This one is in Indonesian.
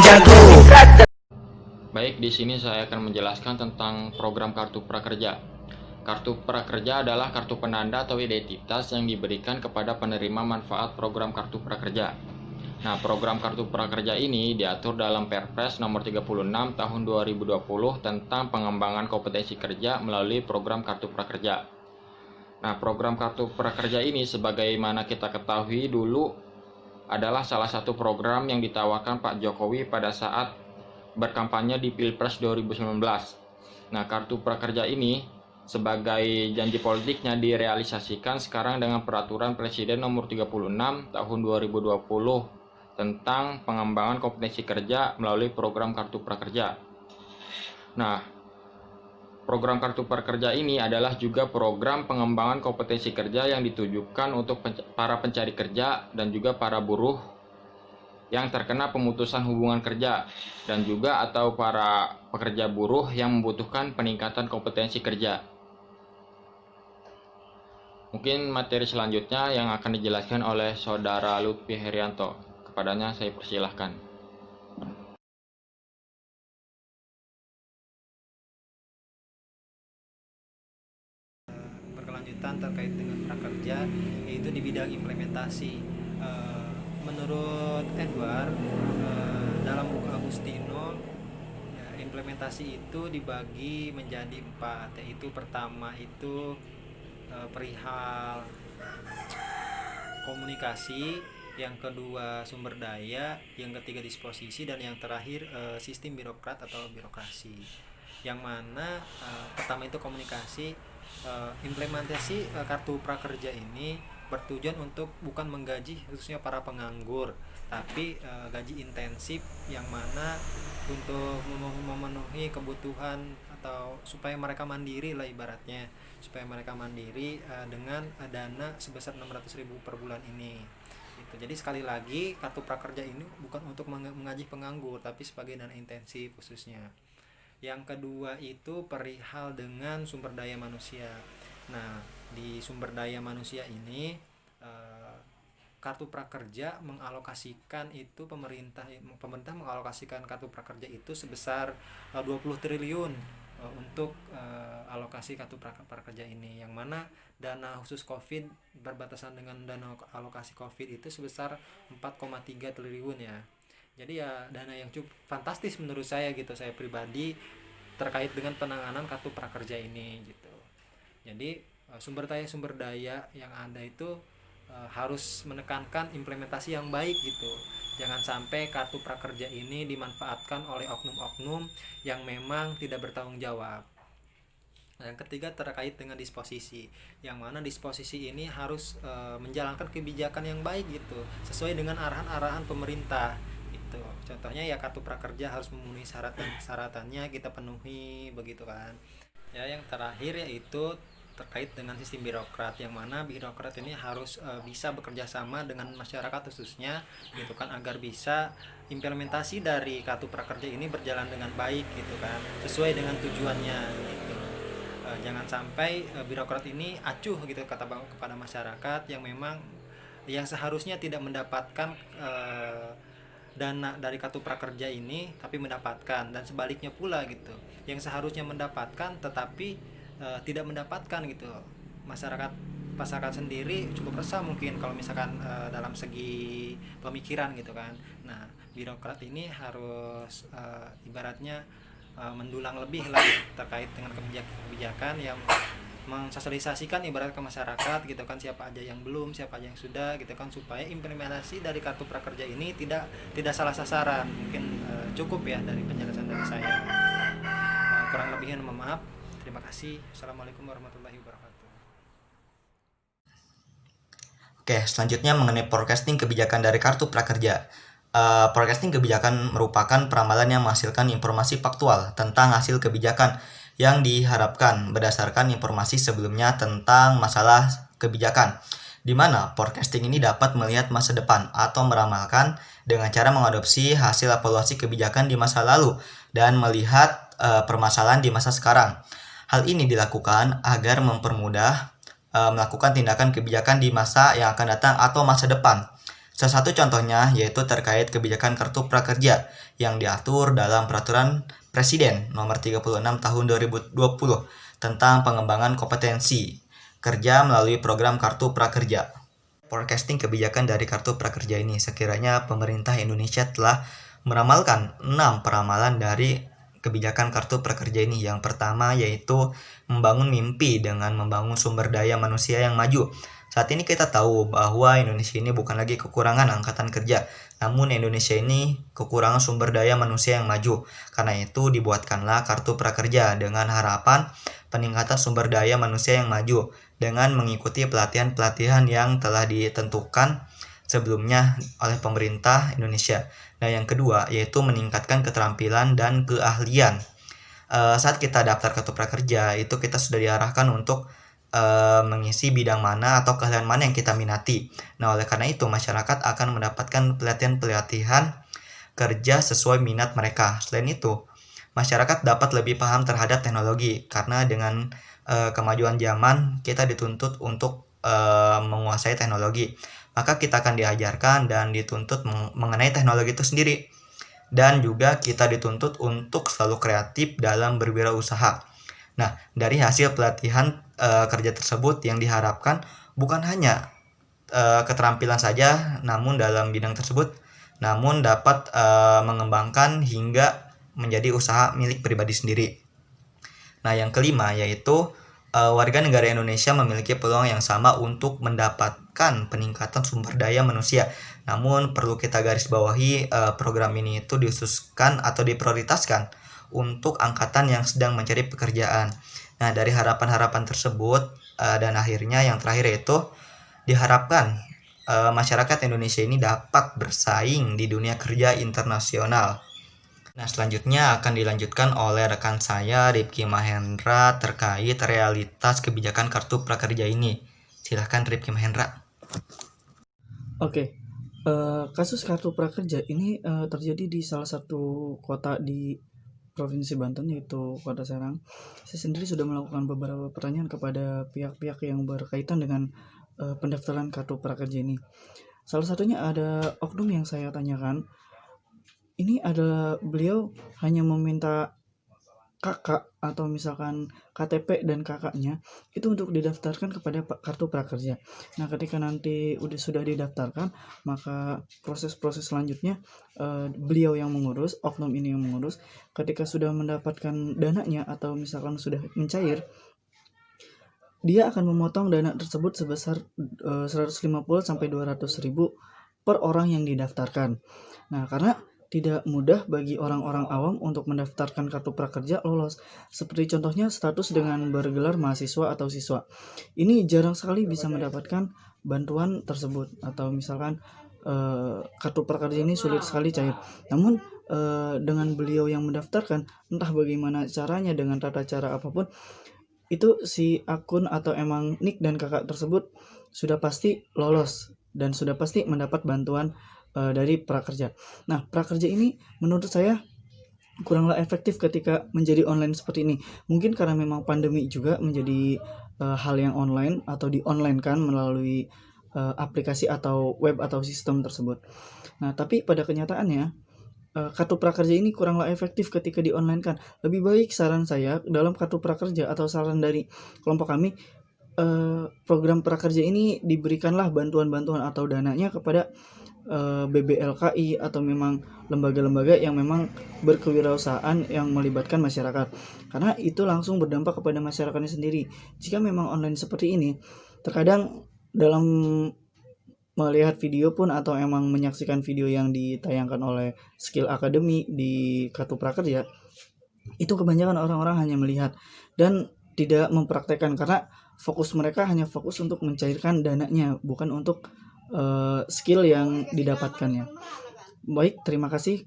jago. Baik, di sini saya akan menjelaskan tentang program Kartu Prakerja. Kartu Prakerja adalah kartu penanda atau identitas yang diberikan kepada penerima manfaat program Kartu Prakerja. Nah, program Kartu Prakerja ini diatur dalam Perpres nomor 36 tahun 2020 tentang pengembangan kompetensi kerja melalui program Kartu Prakerja. Nah, program Kartu Prakerja ini sebagaimana kita ketahui dulu adalah salah satu program yang ditawarkan Pak Jokowi pada saat berkampanye di Pilpres 2019. Nah, Kartu Prakerja ini sebagai janji politiknya direalisasikan sekarang dengan Peraturan Presiden nomor 36 tahun 2020 tentang pengembangan kompetensi kerja melalui program Kartu Prakerja. Nah, program Kartu Prakerja ini adalah juga program pengembangan kompetensi kerja yang ditujukan untuk para pencari kerja dan juga para buruh yang terkena pemutusan hubungan kerja dan juga atau para pekerja buruh yang membutuhkan peningkatan kompetensi kerja. Mungkin materi selanjutnya yang akan dijelaskan oleh Saudara Lutfi Herianto. Kepadanya saya persilahkan. Berkelanjutan terkait dengan prakerja, yaitu di bidang implementasi. Menurut Edward, dalam buku Agustino, implementasi itu dibagi menjadi 4, yaitu pertama itu perihal komunikasi, yang kedua sumber daya, yang ketiga disposisi, dan yang terakhir sistem birokrat atau birokrasi. Yang mana pertama itu komunikasi. Implementasi kartu prakerja ini bertujuan untuk bukan menggaji khususnya para penganggur, tapi gaji intensif yang mana untuk memenuhi kebutuhan atau supaya mereka mandiri lah ibaratnya, supaya mereka mandiri dengan dana sebesar 600.000 per bulan ini. Jadi sekali lagi kartu prakerja ini bukan untuk menggaji penganggur, tapi sebagai dana intensif khususnya. Yang kedua itu perihal dengan sumber daya manusia. Nah, di sumber daya manusia ini kartu prakerja mengalokasikan itu pemerintah mengalokasikan kartu prakerja itu sebesar 20 triliun untuk alokasi kartu prakerja ini, yang mana dana khusus Covid berbatasan dengan dana alokasi Covid itu sebesar 4,3 triliun ya. Jadi ya dana yang cukup fantastis menurut saya gitu, saya pribadi, terkait dengan penanganan kartu prakerja ini gitu. Jadi sumber daya yang ada itu harus menekankan implementasi yang baik gitu. Jangan sampai kartu prakerja ini dimanfaatkan oleh oknum-oknum yang memang tidak bertanggung jawab. Yang ketiga terkait dengan disposisi, yang mana disposisi ini harus menjalankan kebijakan yang baik gitu, sesuai dengan arahan-arahan pemerintah. Contohnya ya kartu prakerja harus memenuhi syarat-syaratnya, kita penuhi begitu kan. Ya, yang terakhir yaitu terkait dengan sistem birokrat, yang mana birokrat ini harus bisa bekerja sama dengan masyarakat khususnya gitu kan, agar bisa implementasi dari kartu prakerja ini berjalan dengan baik gitu kan, sesuai dengan tujuannya gitu. Jangan sampai birokrat ini acuh gitu kepada masyarakat yang memang yang seharusnya tidak mendapatkan dana dari kartu prakerja ini tapi mendapatkan, dan sebaliknya pula gitu, yang seharusnya mendapatkan tetapi tidak mendapatkan gitu. Masyarakat sendiri cukup resah mungkin kalau misalkan dalam segi pemikiran gitu kan. Nah, birokrat ini harus ibaratnya mendulang lebih lah terkait dengan kebijakan yang mensosialisasikan ibarat ke masyarakat gitu kan, siapa aja yang belum, siapa aja yang sudah gitu kan, supaya implementasi dari kartu prakerja ini tidak salah sasaran. Mungkin cukup ya dari penjelasan dari saya. Kurang lebihnya mohon maaf. Terima kasih. Assalamualaikum warahmatullahi wabarakatuh. Oke, selanjutnya mengenai forecasting kebijakan dari kartu prakerja. Forecasting kebijakan merupakan peramalan yang menghasilkan informasi faktual tentang hasil kebijakan yang diharapkan berdasarkan informasi sebelumnya tentang masalah kebijakan, di mana forecasting ini dapat melihat masa depan atau meramalkan dengan cara mengadopsi hasil evaluasi kebijakan di masa lalu dan melihat permasalahan di masa sekarang. Hal ini dilakukan agar mempermudah melakukan tindakan kebijakan di masa yang akan datang atau masa depan, Salah satu contohnya yaitu terkait kebijakan Kartu Prakerja yang diatur dalam Peraturan Presiden Nomor 36 Tahun 2020 tentang pengembangan kompetensi kerja melalui program Kartu Prakerja. Forecasting kebijakan dari Kartu Prakerja ini, sekiranya pemerintah Indonesia telah meramalkan 6 peramalan dari kebijakan Kartu Prakerja ini. Yang pertama yaitu membangun mimpi dengan membangun sumber daya manusia yang maju. Saat ini kita tahu bahwa Indonesia ini bukan lagi kekurangan angkatan kerja, namun Indonesia ini kekurangan sumber daya manusia yang maju. Karena itu dibuatkanlah Kartu Prakerja dengan harapan peningkatan sumber daya manusia yang maju dengan mengikuti pelatihan-pelatihan yang telah ditentukan sebelumnya oleh pemerintah Indonesia. Nah, yang kedua yaitu meningkatkan keterampilan dan keahlian. Saat kita daftar Kartu Prakerja itu kita sudah diarahkan untuk mengisi bidang mana atau keahlian mana yang kita minati. Nah, oleh karena itu masyarakat akan mendapatkan pelatihan-pelatihan kerja sesuai minat mereka. Selain itu, masyarakat dapat lebih paham terhadap teknologi karena dengan kemajuan zaman kita dituntut untuk menguasai teknologi. Maka kita akan diajarkan dan dituntut mengenai teknologi itu sendiri. Dan juga kita dituntut untuk selalu kreatif dalam berwirausaha. Nah, dari hasil pelatihan kerja tersebut yang diharapkan bukan hanya keterampilan saja namun dalam bidang tersebut, namun dapat mengembangkan hingga menjadi usaha milik pribadi sendiri. Nah, yang kelima yaitu warga negara Indonesia memiliki peluang yang sama untuk mendapatkan peningkatan sumber daya manusia. Namun perlu kita garis bawahi program ini itu dikhususkan atau diprioritaskan untuk angkatan yang sedang mencari pekerjaan. Nah, dari harapan-harapan tersebut dan akhirnya yang terakhir yaitu diharapkan masyarakat Indonesia ini dapat bersaing di dunia kerja internasional. Nah, selanjutnya akan dilanjutkan oleh rekan saya Rifki Mahendra terkait realitas kebijakan Kartu Prakerja ini. Silahkan Rifki Mahendra. Oke, kasus Kartu Prakerja ini terjadi di salah satu kota di Provinsi Banten, yaitu Kota Serang. Saya sendiri sudah melakukan beberapa pertanyaan kepada pihak-pihak yang berkaitan dengan pendaftaran Kartu Prakerja ini. Salah satunya ada oknum yang saya tanyakan. Ini adalah beliau hanya meminta kakak atau misalkan KTP dan kakaknya itu untuk didaftarkan kepada Kartu Prakerja. Nah, ketika nanti sudah didaftarkan, maka proses-proses selanjutnya beliau yang mengurus, oknum ini yang mengurus. Ketika sudah mendapatkan dananya atau misalkan sudah mencair, dia akan memotong dana tersebut sebesar 150 sampai 200.000 per orang yang didaftarkan. Nah, karena tidak mudah bagi orang-orang awam untuk mendaftarkan Kartu Prakerja lolos. Seperti contohnya status dengan bergelar mahasiswa atau siswa. Ini jarang sekali bisa mendapatkan bantuan tersebut. Atau misalkan Kartu Prakerja ini sulit sekali cair. Namun dengan beliau yang mendaftarkan, entah bagaimana caranya dengan tata cara apapun, itu si akun atau emang nick dan kakak tersebut sudah pasti lolos dan sudah pasti mendapat bantuan dari prakerja. Nah, prakerja ini menurut saya kuranglah efektif ketika menjadi online seperti ini. Mungkin karena memang pandemi juga menjadi hal yang online atau di-online-kan melalui aplikasi atau web atau sistem tersebut. Nah, tapi pada kenyataannya Kartu Prakerja ini kuranglah efektif ketika di-online-kan. Lebih baik saran saya dalam Kartu Prakerja atau saran dari kelompok kami, program prakerja ini diberikanlah bantuan-bantuan atau dananya kepada BBLKI atau memang lembaga-lembaga yang memang berkewirausahaan yang melibatkan masyarakat, karena itu langsung berdampak kepada masyarakatnya sendiri. Jika memang online seperti ini, terkadang dalam melihat video pun atau emang menyaksikan video yang ditayangkan oleh Skill Academy di Kartu Prakerja, itu kebanyakan orang-orang hanya melihat dan tidak mempraktekkan, karena fokus mereka hanya fokus untuk mencairkan dananya, bukan untuk skill yang didapatkannya. Baik, terima kasih.